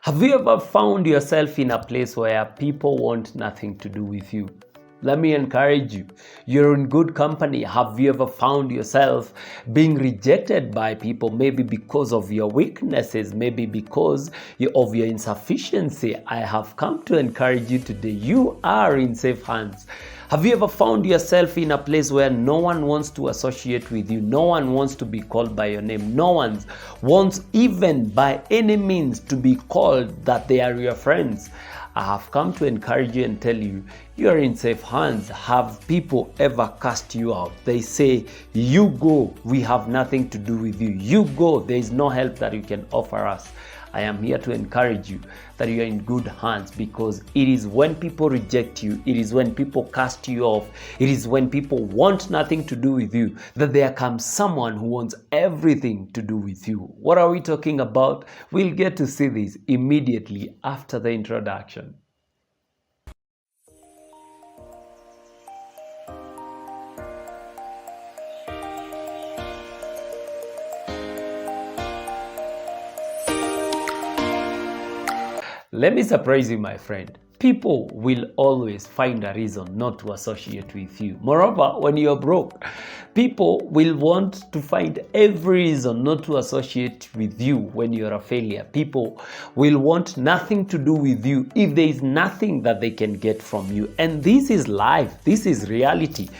Have you ever found yourself in a place where people want nothing to do with you? Let me encourage you. You're in good company. Have you ever found yourself being rejected by people, maybe because of your weaknesses, maybe because of your insufficiency? I have come to encourage you today. You are in safe hands. Have you ever found yourself in a place where no one wants to associate with you? No one wants to be called by your name. No one wants even by any means to be called that they are your friends. I have come to encourage you and tell you, you are in safe hands. Have people ever cast you out? They say, you go, we have nothing to do with you. You go, there is no help that you can offer us. I am here to encourage you that you are in good hands, because it is when people reject you, it is when people cast you off, it is when people want nothing to do with you, that there comes someone who wants everything to do with you. What are we talking about? We'll get to see this immediately after the introduction. Let me surprise you, my friend. People will always find a reason not to associate with you. Moreover, when you're broke, people will want to find every reason not to associate with you when you're a failure. People will want nothing to do with you if there is nothing that they can get from you. And this is life. This is reality.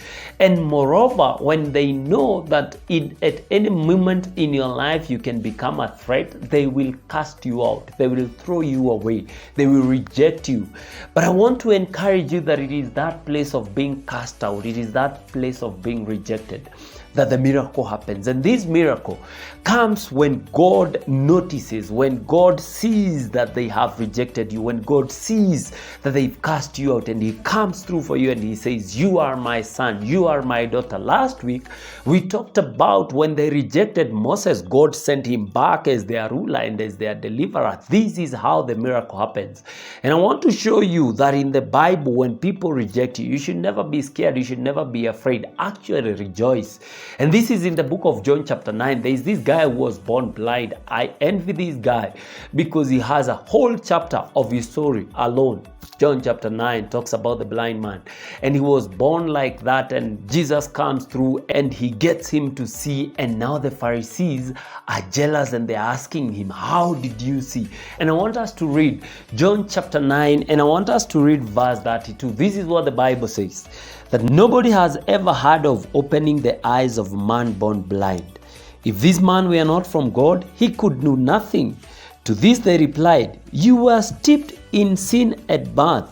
And moreover, when they know that at any moment in your life you can become a threat, they will cast you out. They will throw you away. They will reject you. But I want to encourage you that it is that place of being cast out, it is that place of being rejected, that the miracle happens. And this miracle comes when God notices, when God sees that they have rejected you, when God sees that they've cast you out, and He comes through for you and He says, you are my son, you are my daughter. Last week, we talked about when they rejected Moses, God sent him back as their ruler and as their deliverer. This is how the miracle happens. And I want to show you that in the Bible, when people reject you, you should never be scared, you should never be afraid. Actually rejoice. And this is in the book of John chapter 9. There is this guy who was born blind. I envy this guy because he has a whole chapter of his story alone. John chapter 9 talks about the blind man, and he was born like that, and Jesus comes through and he gets him to see. And now the Pharisees are jealous and they're asking him, how did you see? And I want us to read John chapter 9, and I want us to read verse 32. This is what the Bible says, that nobody has ever heard of opening the eyes of a man born blind. If this man were not from God, he could do nothing. To this they replied, you were steeped in sin at birth.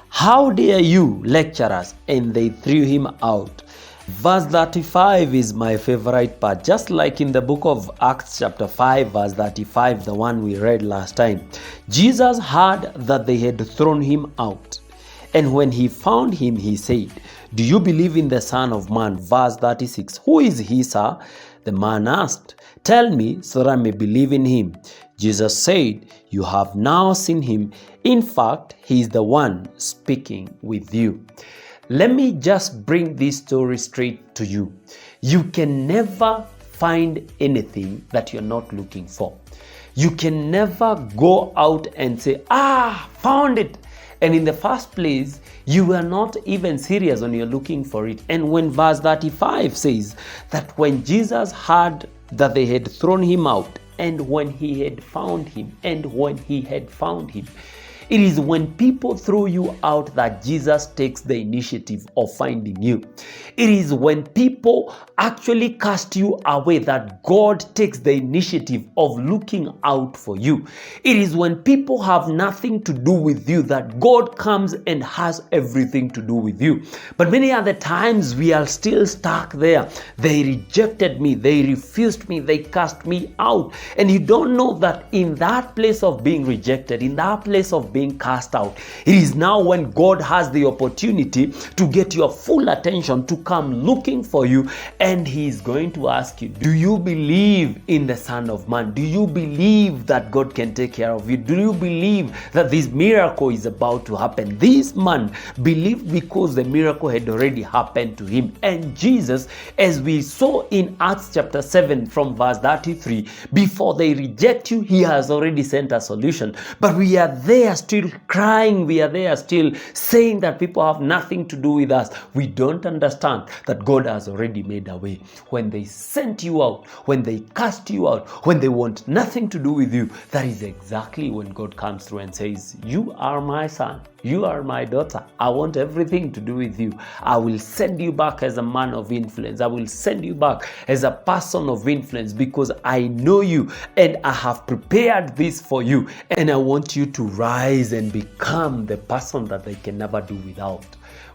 How dare you lecture us? And they threw him out. Verse 35 is my favorite part. Just like in the book of Acts chapter 5 verse 35, the one we read last time. Jesus heard that they had thrown him out. And when he found him, he said, do you believe in the Son of Man? Verse 36. Who is he, sir? The man asked. Tell me so that I may believe in him. Jesus said, you have now seen him. In fact, he is the one speaking with you. Let me just bring this story straight to you. You can never find anything that you're not looking for. You can never go out and say, found it. And in the first place, you were not even serious when you're looking for it. And when verse 35 says that when Jesus heard that they had thrown him out, and when he had found him, it is when people throw you out that Jesus takes the initiative of finding you. It is when people actually cast you away that God takes the initiative of looking out for you. It is when people have nothing to do with you that God comes and has everything to do with you. But many other times we are still stuck there. They rejected me, they refused me, they cast me out. And you don't know that in that place of being rejected, in that place of being being cast out. It is now when God has the opportunity to get your full attention, to come looking for you, and he is going to ask you, do you believe in the Son of Man? Do you believe that God can take care of you? Do you believe that this miracle is about to happen? This man believed because the miracle had already happened to him. And Jesus, as we saw in Acts chapter 7 from verse 33, before they reject you, he has already sent a solution. But we are there still crying. We are there still saying that people have nothing to do with us. We don't understand that God has already made a way. When they sent you out, when they cast you out, when they want nothing to do with you, that is exactly when God comes through and says, you are my son, you are my daughter. I want everything to do with you. I will send you back as a man of influence. I will send you back as a person of influence because I know you and I have prepared this for you. And I want you to rise and become the person that they can never do without.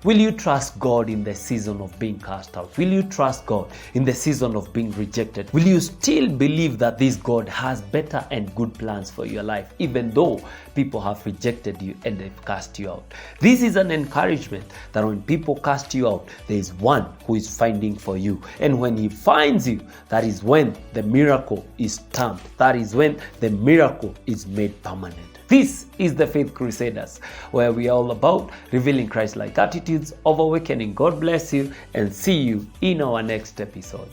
Will you trust God in the season of being cast out? Will you trust God in the season of being rejected? Will you still believe that this God has better and good plans for your life, even though people have rejected you and they've cast you out? This is an encouragement that when people cast you out, there is one who is finding for you. And when he finds you, that is when the miracle is stamped. That is when the miracle is made permanent. This is the Faith Crusaders, where we are all about revealing Christ-like attitudes of awakening. God bless you and see you in our next episode.